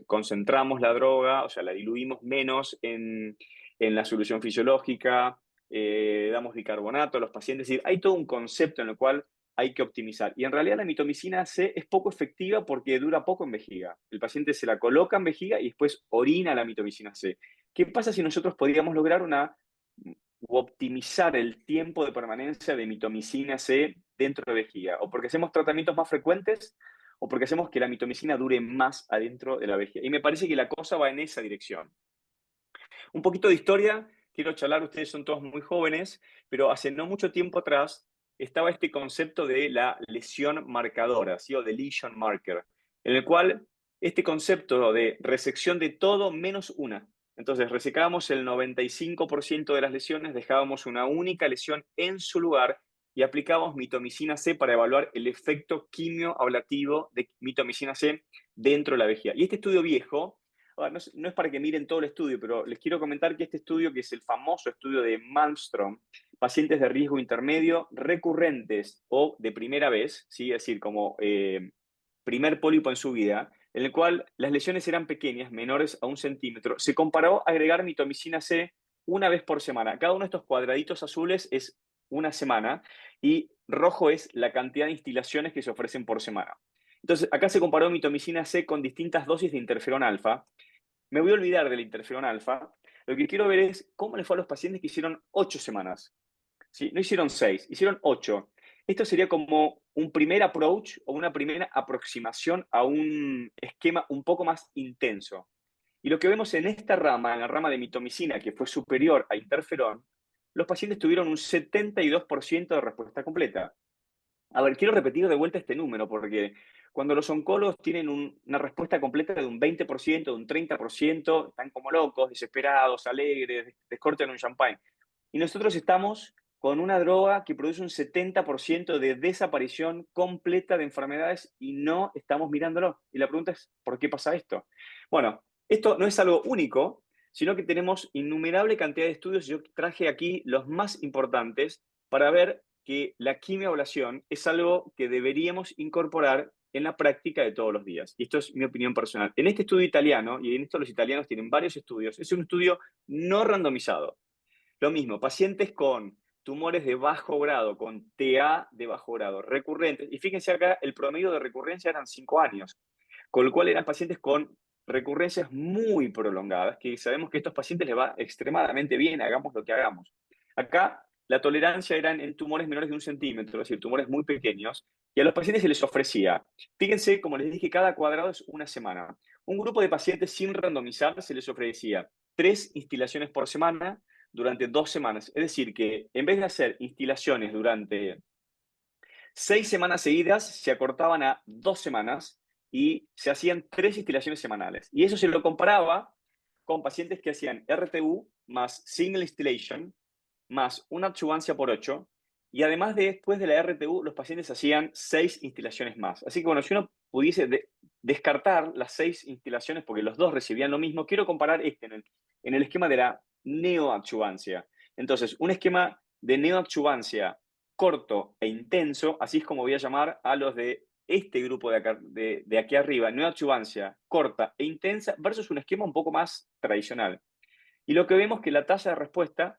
Concentramos la droga, o sea, la diluimos menos en la solución fisiológica. Damos bicarbonato a los pacientes. Es decir, hay todo un concepto en el cual hay que optimizar. Y en realidad la mitomicina C es poco efectiva porque dura poco en vejiga. El paciente se la coloca en vejiga y después orina la mitomicina C. ¿Qué pasa si nosotros podríamos lograr o optimizar el tiempo de permanencia de mitomicina C dentro de vejiga? O porque hacemos tratamientos más frecuentes o porque hacemos que la mitomicina dure más adentro de la vejiga. Y me parece que la cosa va en esa dirección. Un poquito de historia, quiero charlar, ustedes son todos muy jóvenes, pero hace no mucho tiempo atrás estaba este concepto de la lesión marcadora, ¿sí? O de lesion marker, en el cual este concepto de resección de todo menos una. Entonces, resecábamos el 95% de las lesiones, dejábamos una única lesión en su lugar y aplicábamos mitomicina C para evaluar el efecto quimioablativo de mitomicina C dentro de la vejiga. Y este estudio viejo no es para que miren todo el estudio, pero les quiero comentar que este estudio, que es el famoso estudio de Malmström, pacientes de riesgo intermedio recurrentes o de primera vez, ¿sí? Es decir, como primer pólipo en su vida, en el cual las lesiones eran pequeñas, menores a 1 centímetro, se comparó agregar mitomicina C una vez por semana. Cada uno de estos cuadraditos azules es una semana y rojo es la cantidad de instilaciones que se ofrecen por semana. Entonces, acá se comparó mitomicina C con distintas dosis de interferón alfa. Me voy a olvidar del interferón alfa. Lo que quiero ver es cómo le fue a los pacientes que hicieron 8 semanas. ¿Sí? No hicieron 6, hicieron 8. Esto sería como un primer approach o una primera aproximación a un esquema un poco más intenso. Y lo que vemos en esta rama, en la rama de mitomicina, que fue superior a interferón, los pacientes tuvieron un 72% de respuesta completa. A ver, quiero repetir de vuelta este número, porque cuando los oncólogos tienen una respuesta completa de un 20%, de un 30%, están como locos, desesperados, alegres, descortan un champán. Y nosotros estamos con una droga que produce un 70% de desaparición completa de enfermedades y no estamos mirándolo. Y la pregunta es, ¿por qué pasa esto? Bueno, esto no es algo único, sino que tenemos innumerable cantidad de estudios. Yo traje aquí los más importantes para ver que la quimioablación es algo que deberíamos incorporar en la práctica de todos los días. Y esto es mi opinión personal. En este estudio italiano, y en esto los italianos tienen varios estudios, es un estudio no randomizado. Lo mismo, pacientes con tumores de bajo grado, con TA de bajo grado, recurrentes. Y fíjense acá, el promedio de recurrencia eran 5 años, con lo cual eran pacientes con recurrencias muy prolongadas, que sabemos que a estos pacientes les va extremadamente bien, hagamos lo que hagamos. Acá la tolerancia eran en tumores menores de 1 centímetro, es decir, tumores muy pequeños, y a los pacientes se les ofrecía, fíjense, como les dije, cada cuadrado es una semana. Un grupo de pacientes sin randomizar se les ofrecía 3 instilaciones por semana durante 2 semanas. Es decir, que en vez de hacer instilaciones durante 6 semanas seguidas, se acortaban a 2 semanas y se hacían 3 instilaciones semanales. Y eso se lo comparaba con pacientes que hacían RTU más single instillation más una adjuvancia por 8. Y además de después de la RTU, los pacientes hacían 6 instilaciones más. Así que bueno, si uno pudiese descartar las 6 instilaciones porque los dos recibían lo mismo, quiero comparar este en el esquema de la neoadjuvancia. Entonces, un esquema de neoadjuvancia corto e intenso, así es como voy a llamar a los de este grupo de aquí arriba, neoadjuvancia corta e intensa, versus un esquema un poco más tradicional. Y lo que vemos es que la tasa de respuesta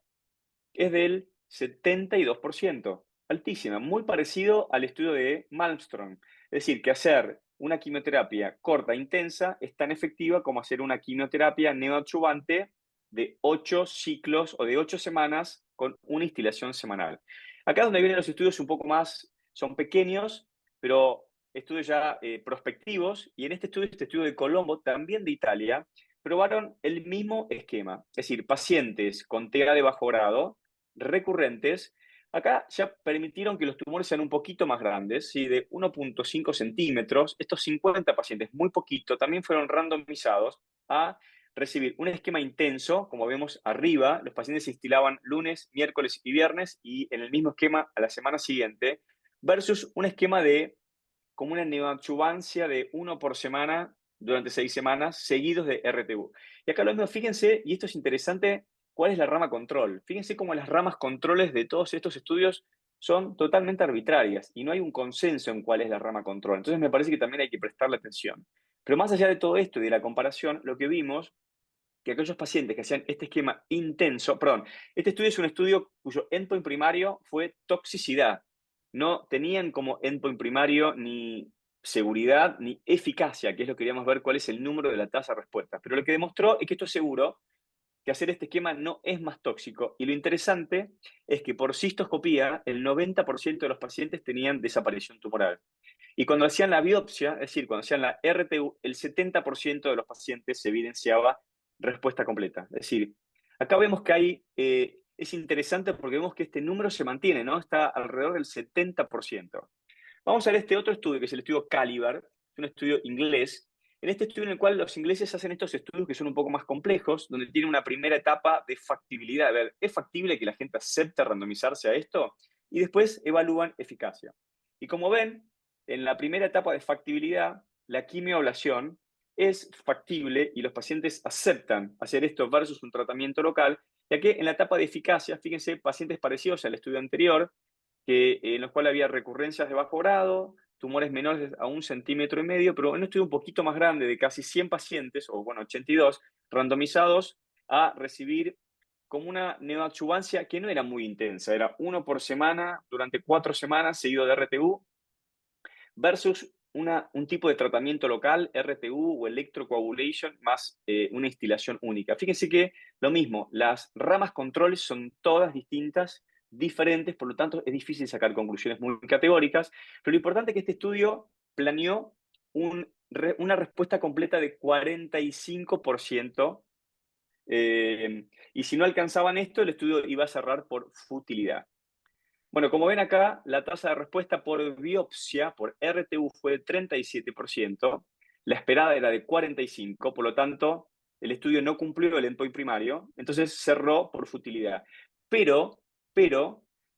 es del 72%, altísima, muy parecido al estudio de Malmström. Es decir, que hacer una quimioterapia corta e intensa es tan efectiva como hacer una quimioterapia neoadjuvante de 8 ciclos o de 8 semanas con una instilación semanal. Acá es donde vienen los estudios un poco más, son pequeños, pero estudios ya prospectivos, y en este estudio de Colombo, también de Italia, probaron el mismo esquema, es decir, pacientes con TEA de bajo grado, recurrentes. Acá ya permitieron que los tumores sean un poquito más grandes, ¿sí? De 1,5 centímetros. Estos 50 pacientes, muy poquito, también fueron randomizados a recibir un esquema intenso, como vemos arriba. Los pacientes se instilaban lunes, miércoles y viernes, y en el mismo esquema a la semana siguiente, versus un esquema de como una neoadjuvancia de 1 por semana durante 6 semanas, seguidos de RTU. Y acá lo mismo, fíjense, y esto es interesante, cuál es la rama control. Fíjense cómo las ramas controles de todos estos estudios son totalmente arbitrarias y no hay un consenso en cuál es la rama control. Entonces me parece que también hay que prestarle atención. Pero más allá de todo esto y de la comparación, lo que vimos que aquellos pacientes que hacían este esquema intenso, perdón, este estudio es un estudio cuyo endpoint primario fue toxicidad. No tenían como endpoint primario ni seguridad ni eficacia, que es lo que queríamos ver cuál es el número de la tasa de respuesta. Pero lo que demostró es que esto es seguro, que hacer este esquema no es más tóxico. Y lo interesante es que por cistoscopía, el 90% de los pacientes tenían desaparición tumoral. Y cuando hacían la biopsia, es decir, cuando hacían la RTU, el 70% de los pacientes se evidenciaba respuesta completa. Es decir, acá vemos que es interesante porque vemos que este número se mantiene, ¿no? Está alrededor del 70%. Vamos a ver este otro estudio, que es el estudio Caliber, es un estudio inglés. En este estudio en el cual los ingleses hacen estos estudios que son un poco más complejos, donde tienen una primera etapa de factibilidad. A ver, ¿es factible que la gente acepte randomizarse a esto? Y después evalúan eficacia. Y como ven, en la primera etapa de factibilidad, la quimioablación es factible y los pacientes aceptan hacer esto versus un tratamiento local, ya que en la etapa de eficacia, fíjense, pacientes parecidos al estudio anterior, en los cuales había recurrencias de bajo grado, tumores menores a 1,5 centímetros, pero en un estudio un poquito más grande de casi 100 pacientes, o bueno, 82, randomizados a recibir como una neoadjuvancia que no era muy intensa, era 1 por semana durante 4 semanas seguido de RTU, versus un tipo de tratamiento local, RTU o electrocoagulation, más una instilación única. Fíjense que lo mismo, las ramas controles son todas distintas, diferentes, por lo tanto es difícil sacar conclusiones muy categóricas, pero lo importante es que este estudio planeó una respuesta completa de 45%, y si no alcanzaban esto, el estudio iba a cerrar por futilidad. Bueno, como ven acá, la tasa de respuesta por biopsia, por RTU, fue de 37%, la esperada era de 45%, por lo tanto, el estudio no cumplió el endpoint primario, entonces cerró por futilidad. Pero,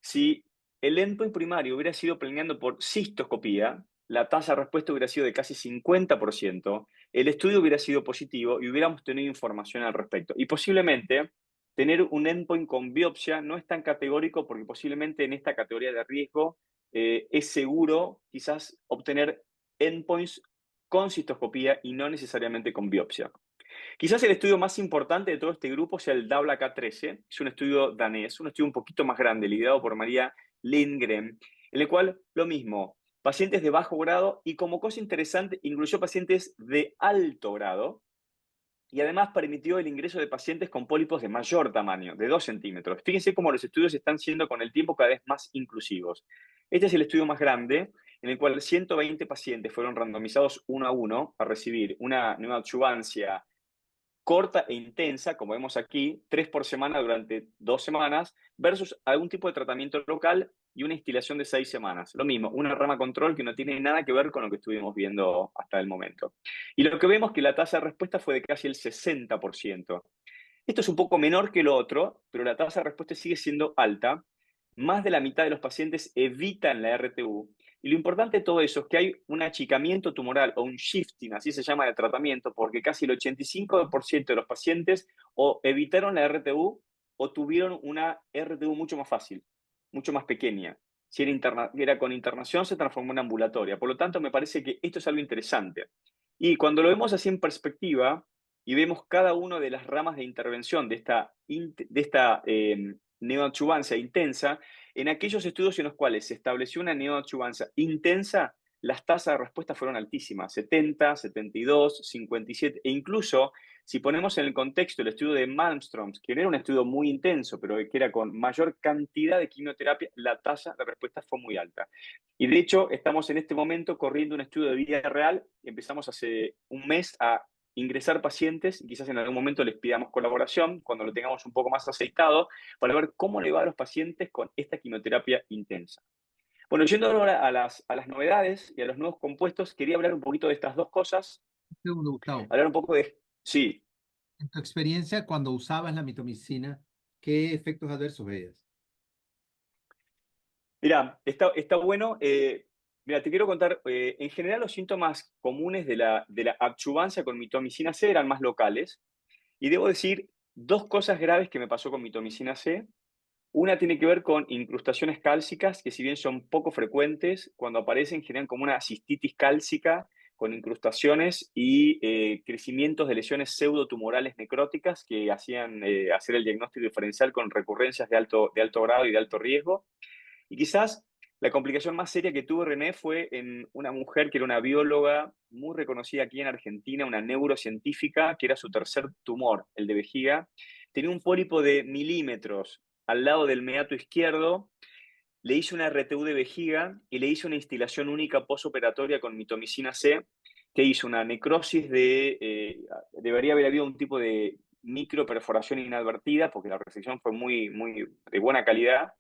si el endpoint primario hubiera sido planeando por cistoscopía, la tasa de respuesta hubiera sido de casi 50%, el estudio hubiera sido positivo y hubiéramos tenido información al respecto. Y posiblemente tener un endpoint con biopsia no es tan categórico porque posiblemente en esta categoría de riesgo es seguro quizás obtener endpoints con cistoscopía y no necesariamente con biopsia. Quizás el estudio más importante de todo este grupo sea el DABLA-K13, es un estudio danés, un estudio un poquito más grande, liderado por María Lindgren, en el cual lo mismo, pacientes de bajo grado y como cosa interesante, incluyó pacientes de alto grado, y además permitió el ingreso de pacientes con pólipos de mayor tamaño, de 2 centímetros. Fíjense cómo los estudios están siendo con el tiempo cada vez más inclusivos. Este es el estudio más grande, en el cual 120 pacientes fueron randomizados uno a uno a recibir una neoadjuvancia corta e intensa, como vemos aquí, 3 por semana durante 2 semanas, versus algún tipo de tratamiento local y una instilación de 6 semanas. Lo mismo, una rama control que no tiene nada que ver con lo que estuvimos viendo hasta el momento. Y lo que vemos es que la tasa de respuesta fue de casi el 60%. Esto es un poco menor que lo otro, pero la tasa de respuesta sigue siendo alta. Más de la mitad de los pacientes evitan la RTU. Y lo importante de todo eso es que hay un achicamiento tumoral o un shifting, así se llama, de tratamiento, porque casi el 85% de los pacientes o evitaron la RTU o tuvieron una RTU mucho más fácil, mucho más pequeña. Si era con internación, se transformó en ambulatoria. Por lo tanto, me parece que esto es algo interesante. Y cuando lo vemos así en perspectiva, y vemos cada una de las ramas de intervención de esta neoadjuvancia intensa, en aquellos estudios en los cuales se estableció una neoadjuvancia intensa, las tasas de respuesta fueron altísimas, 70, 72, 57, e incluso si ponemos en el contexto el estudio de Malmström, que no era un estudio muy intenso, pero que era con mayor cantidad de quimioterapia, la tasa de respuesta fue muy alta. Y de hecho, estamos en este momento corriendo un estudio de vida real, empezamos hace un mes a ingresar pacientes y quizás en algún momento les pidamos colaboración cuando lo tengamos un poco más aceitado para ver cómo le va a los pacientes con esta quimioterapia intensa. Bueno, yendo ahora a las novedades y a los nuevos compuestos, quería hablar un poquito de estas dos cosas, Segundo, Gustavo, hablar un poco de... Sí, en tu experiencia cuando usabas la mitomicina, ¿qué efectos adversos veías? mira, está bueno. Mira, te quiero contar, en general los síntomas comunes de la adjuvancia con mitomicina C eran más locales, y debo decir dos cosas graves que me pasó con mitomicina C. Una tiene que ver con incrustaciones cálcicas, que si bien son poco frecuentes, cuando aparecen generan como una cistitis cálcica con incrustaciones y crecimientos de lesiones pseudotumorales necróticas que hacían hacer el diagnóstico diferencial con recurrencias de alto grado y de alto riesgo. Y quizás la complicación más seria que tuvo René fue en una mujer que era una bióloga muy reconocida aquí en Argentina, una neurocientífica, que era su tercer tumor, el de vejiga. Tenía un pólipo de milímetros al lado del meato izquierdo, le hizo una RTU de vejiga y le hizo una instilación única posoperatoria con mitomicina C, que hizo una necrosis debería haber habido un tipo de microperforación inadvertida, porque la resección fue muy, muy de buena calidad,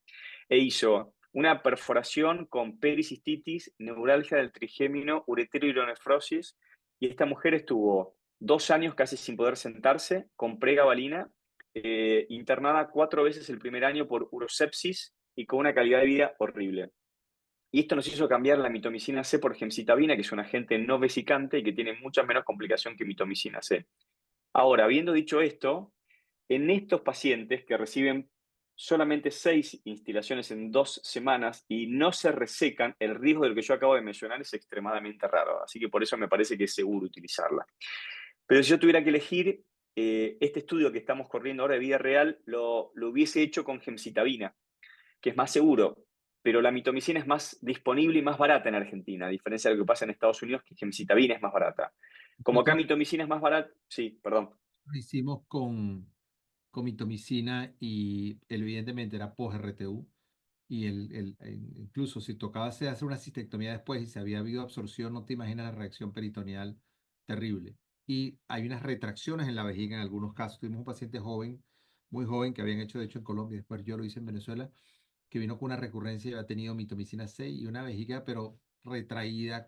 e hizo una perforación con pericistitis, neuralgia del trigémino, ureterohidronefrosis, y esta mujer estuvo 2 años casi sin poder sentarse, con pregabalina, internada 4 veces el primer año por urosepsis y con una calidad de vida horrible. Y esto nos hizo cambiar la mitomicina C por gemcitabina, que es un agente no vesicante y que tiene mucha menos complicación que mitomicina C. Ahora, habiendo dicho esto, en estos pacientes que reciben solamente 6 instilaciones en 2 semanas y no se resecan, el riesgo del que yo acabo de mencionar es extremadamente raro. Así que por eso me parece que es seguro utilizarla. Pero si yo tuviera que elegir, este estudio que estamos corriendo ahora de vida real, lo hubiese hecho con gemcitabina, que es más seguro. pero la mitomicina es más disponible y más barata en Argentina, a diferencia de lo que pasa en Estados Unidos, que gemcitabina es más barata. Como acá Nosotros mitomicina es más barata, sí, perdón. lo hicimos con mitomicina y evidentemente era post-RTU. Y incluso si tocaba hacer una cistectomía después y si había habido absorción, no te imaginas la reacción peritoneal terrible. Y hay unas retracciones en la vejiga en algunos casos. Tuvimos un paciente joven, muy joven, que habían hecho de hecho en Colombia, después yo lo hice en Venezuela, que vino con una recurrencia y había tenido mitomicina C y una vejiga, pero retraída,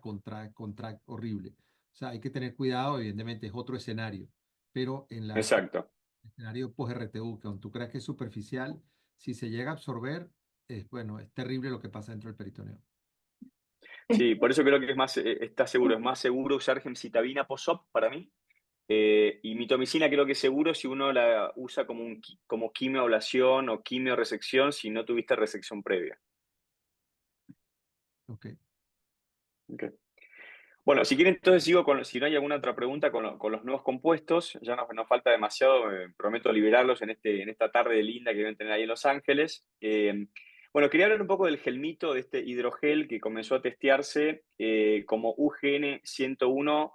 horrible. O sea, hay que tener cuidado, evidentemente es otro escenario, pero en Exacto. el escenario post-RTU, que aunque tú creas que es superficial, si se llega a absorber, bueno, es terrible lo que pasa dentro del peritoneo. Sí, por eso creo que es más, está seguro, es más seguro usar gemcitabina post-op para mí. Y mitomicina creo que es seguro si uno la usa como, como quimioablación o quimioresección si no tuviste resección previa. Ok. Ok. Bueno, si quieren, entonces sigo con, si no hay alguna otra pregunta con los nuevos compuestos, ya nos falta demasiado, prometo liberarlos en esta tarde linda que deben tener ahí en Los Ángeles. Bueno, quería hablar un poco del gelmito, de este hidrogel que comenzó a testearse como UGN 101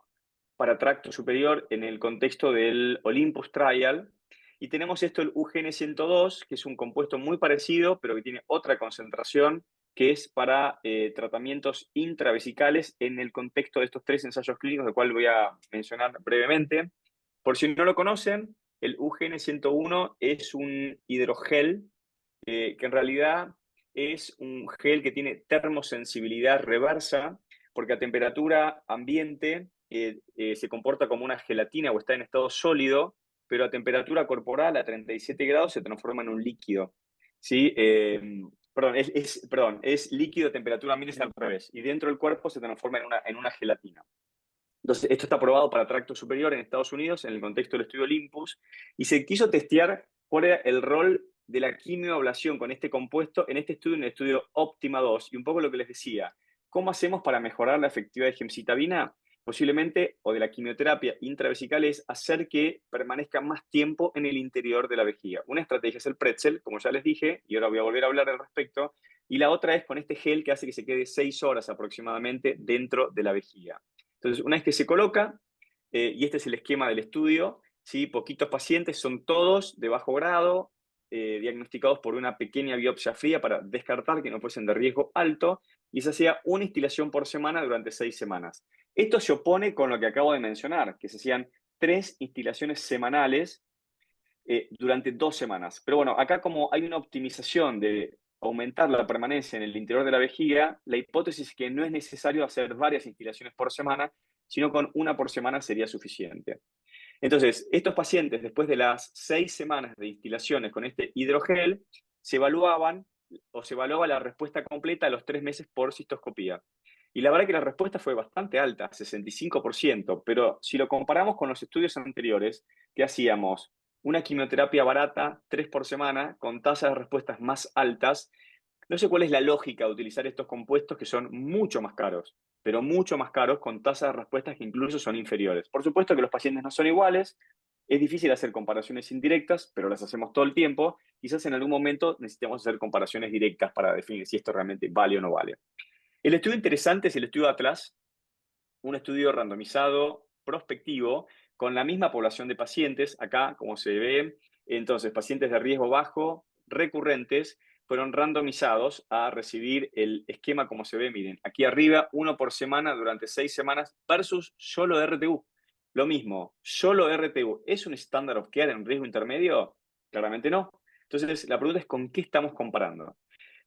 para tracto superior en el contexto del Olympus Trial. Y tenemos esto, el UGN 102, que es un compuesto muy parecido, pero que tiene otra concentración que es para tratamientos intravesicales en el contexto de estos tres ensayos clínicos, de cual voy a mencionar brevemente. Por si no lo conocen, el UGN 101 es un hidrogel que en realidad es un gel que tiene termosensibilidad reversa, porque a temperatura ambiente se comporta como una gelatina o está en estado sólido, pero a temperatura corporal, a 37 grados, se transforma en un líquido. ¿Sí? Perdón, es líquido a temperatura ambiente, es al revés. Y dentro del cuerpo se transforma en una gelatina. Entonces, esto está aprobado para tracto superior en Estados Unidos en el contexto del estudio Olympus y se quiso testear cuál era el rol de la quimioablación con este compuesto en este estudio, en el estudio Optima 2. Y un poco lo que les decía, ¿cómo hacemos para mejorar la efectividad de gemcitabina? Posiblemente, o de la quimioterapia intravesical, es hacer que permanezca más tiempo en el interior de la vejiga. Una estrategia es el pretzel, como ya les dije, y ahora voy a volver a hablar al respecto, y la otra es con este gel que hace que se quede 6 horas aproximadamente dentro de la vejiga. Entonces, una vez que se coloca, y este es el esquema del estudio, ¿sí? Poquitos pacientes, son todos de bajo grado, diagnosticados por una pequeña biopsia fría para descartar que no fuesen de riesgo alto, y se hacía una instilación por semana durante 6 semanas. Esto se opone con lo que acabo de mencionar, que se hacían 3 instilaciones semanales durante 2 semanas. Pero bueno, acá como hay una optimización de aumentar la permanencia en el interior de la vejiga, la hipótesis es que no es necesario hacer varias instilaciones por semana, sino con una por semana sería suficiente. Entonces, estos pacientes, después de las 6 semanas de instilaciones con este hidrogel, se evaluaban o se evaluaba la respuesta completa a los 3 meses por cistoscopía. Y la verdad que la respuesta fue bastante alta, 65%, pero si lo comparamos con los estudios anteriores, que hacíamos una quimioterapia barata, 3 por semana, con tasas de respuestas más altas, no sé cuál es la lógica de utilizar estos compuestos que son mucho más caros, pero mucho más caros con tasas de respuestas que incluso son inferiores. Por supuesto que los pacientes no son iguales, es difícil hacer comparaciones indirectas, pero las hacemos todo el tiempo. Quizás en algún momento necesitemos hacer comparaciones directas para definir si esto realmente vale o no vale. El estudio interesante es el estudio Atlas, un estudio randomizado prospectivo con la misma población de pacientes. Acá, como se ve, entonces pacientes de riesgo bajo recurrentes fueron randomizados a recibir el esquema como se ve. Miren, aquí arriba, uno por semana durante 6 semanas versus solo RTU. Lo mismo, solo RTU. ¿Es un standard of care en riesgo intermedio? Claramente no. Entonces, la pregunta es ¿con qué estamos comparando?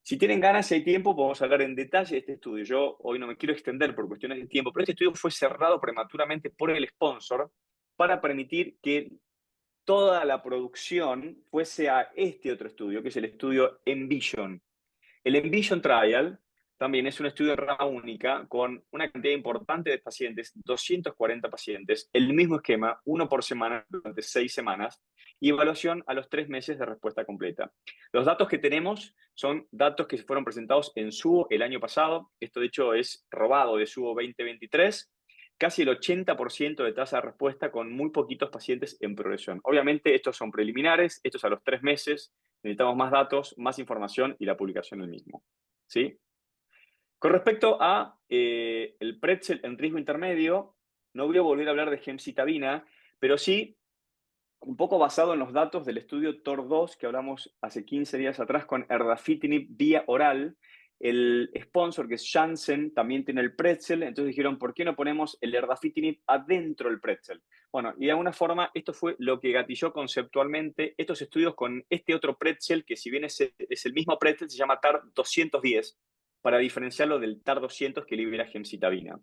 Si tienen ganas, si hay tiempo, podemos hablar en detalle de este estudio. Yo hoy no me quiero extender por cuestiones de tiempo, pero este estudio fue cerrado prematuramente por el sponsor para permitir que toda la producción fuese a este otro estudio, que es el estudio Envision. El Envision Trial también es un estudio de rama única con una cantidad importante de pacientes, 240 pacientes, el mismo esquema, uno por semana durante 6 semanas, y evaluación a los 3 meses de respuesta completa. Los datos que tenemos son datos que fueron presentados en SUO el año pasado. Esto, de hecho, es robado de SUO 2023. Casi el 80% de tasa de respuesta con muy poquitos pacientes en progresión. Obviamente, estos son preliminares, estos a los 3 meses. Necesitamos más datos, más información y la publicación del mismo. ¿sí? Con respecto a el pretzel en riesgo intermedio, no voy a volver a hablar de gemcitabina, pero sí un poco basado en los datos del estudio TOR2 que hablamos hace 15 días atrás con erdafitinib vía oral. El sponsor, que es Janssen, también tiene el pretzel, entonces dijeron, ¿por qué no ponemos el erdafitinib adentro del pretzel? Bueno, y de alguna forma esto fue lo que gatilló conceptualmente estos estudios con este otro pretzel, que si bien es el mismo pretzel, se llama TAR 210, para diferenciarlo del TAR 200 que libera gemcitabina.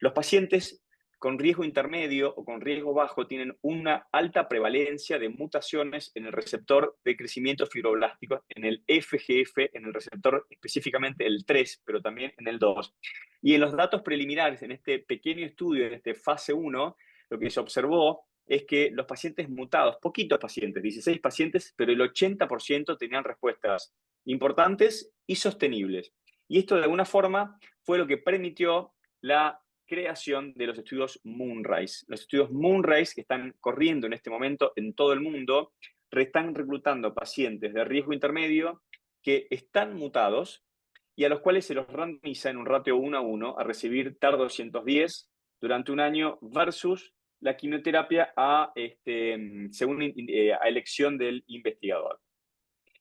Los pacientes con riesgo intermedio o con riesgo bajo tienen una alta prevalencia de mutaciones en el receptor de crecimiento fibroblástico, en el FGF, en el receptor específicamente el 3, pero también en el 2. Y en los datos preliminares, en este pequeño estudio, en este fase 1, lo que se observó es que los pacientes mutados, poquitos pacientes, 16 pacientes, pero el 80% tenían respuestas importantes y sostenibles. Y esto de alguna forma fue lo que permitió la creación de los estudios Moonrise. Los estudios Moonrise, que están corriendo en este momento en todo el mundo, están reclutando pacientes de riesgo intermedio que están mutados y a los cuales se los randomiza en un ratio 1 a 1 a recibir TAR 210 durante un año versus la quimioterapia según a elección del investigador.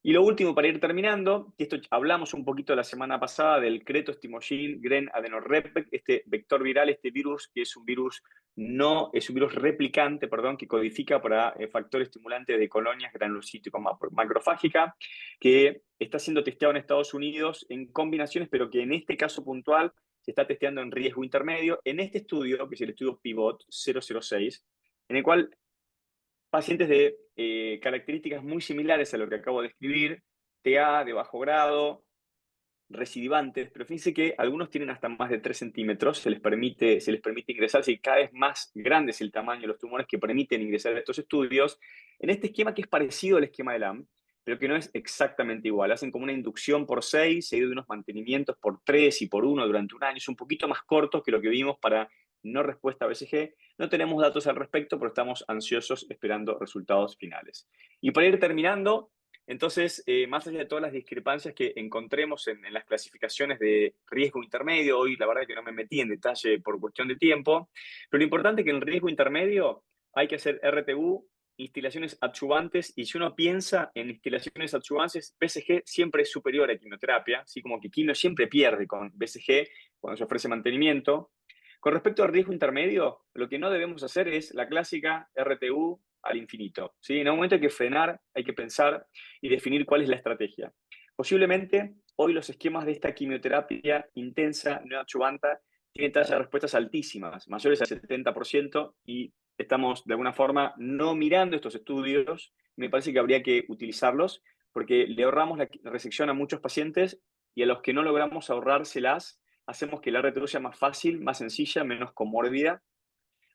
Y lo último, para ir terminando, que esto hablamos un poquito la semana pasada del cretostimogene Gren Adenorep, este vector viral, este virus que es un virus no, es un virus replicante, perdón, que codifica para factor estimulante de colonias granulocítico macrofágica, que está siendo testeado en Estados Unidos en combinaciones, pero que en este caso puntual se está testeando en riesgo intermedio, en este estudio, que es el estudio Pivot 006, en el cual pacientes de características muy similares a lo que acabo de escribir, TA de bajo grado, recidivantes, pero fíjense que algunos tienen hasta más de 3 centímetros, se les permite ingresar, si cada vez más grande es el tamaño de los tumores que permiten ingresar a estos estudios, en este esquema que es parecido al esquema de LAM, pero que no es exactamente igual. Hacen como una inducción por 6, seguido de unos mantenimientos por 3 y por 1 durante un año. Es un poquito más corto que lo que vimos para no respuesta a BCG. No tenemos datos al respecto, pero estamos ansiosos esperando resultados finales. Y para ir terminando, entonces, más allá de todas las discrepancias que encontremos en las clasificaciones de riesgo intermedio, hoy la verdad que no me metí en detalle por cuestión de tiempo, pero lo importante es que en el riesgo intermedio hay que hacer RTU, instilaciones adyuvantes, y si uno piensa en instilaciones adyuvantes, BCG siempre es superior a quimioterapia, así como que quimio siempre pierde con BCG cuando se ofrece mantenimiento. Con respecto al riesgo intermedio, lo que no debemos hacer es la clásica RTU al infinito, ¿sí? En un momento hay que frenar, hay que pensar y definir cuál es la estrategia. Posiblemente hoy los esquemas de esta quimioterapia intensa neoadyuvanta tienen tasas de respuestas altísimas, mayores al 70%, y estamos de alguna forma no mirando estos estudios. Me parece que habría que utilizarlos porque le ahorramos la resección a muchos pacientes, y a los que no logramos ahorrárselas, hacemos que la RTU sea más fácil, más sencilla, menos comórbida.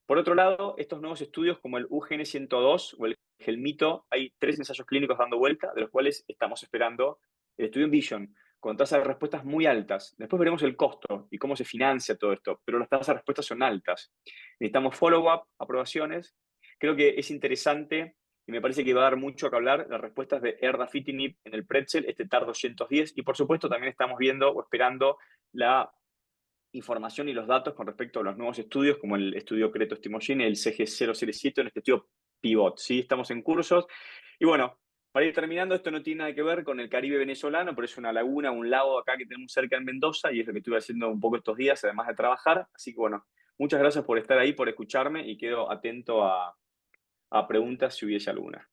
Por otro lado, estos nuevos estudios como el UGN-102 o el GELMITO, hay 3 ensayos clínicos dando vuelta, de los cuales estamos esperando el estudio Envision, con tasas de respuestas muy altas. Después veremos el costo y cómo se financia todo esto, pero las tasas de respuesta son altas. Necesitamos follow-up, aprobaciones. Creo que es interesante y me parece que va a dar mucho que hablar las respuestas de erdafitinib en el pretzel, este TAR 210, y por supuesto también estamos viendo o esperando la información y los datos con respecto a los nuevos estudios, como el estudio cretostimogene, el CG007, en este estudio Pivot, ¿sí? Estamos en cursos. Y bueno, para ir terminando, esto no tiene nada que ver con el Caribe venezolano, pero es una laguna, un lago acá que tenemos cerca en Mendoza, y es lo que estuve haciendo un poco estos días, además de trabajar. Así que bueno, muchas gracias por estar ahí, por escucharme, y quedo atento a preguntas si hubiese alguna.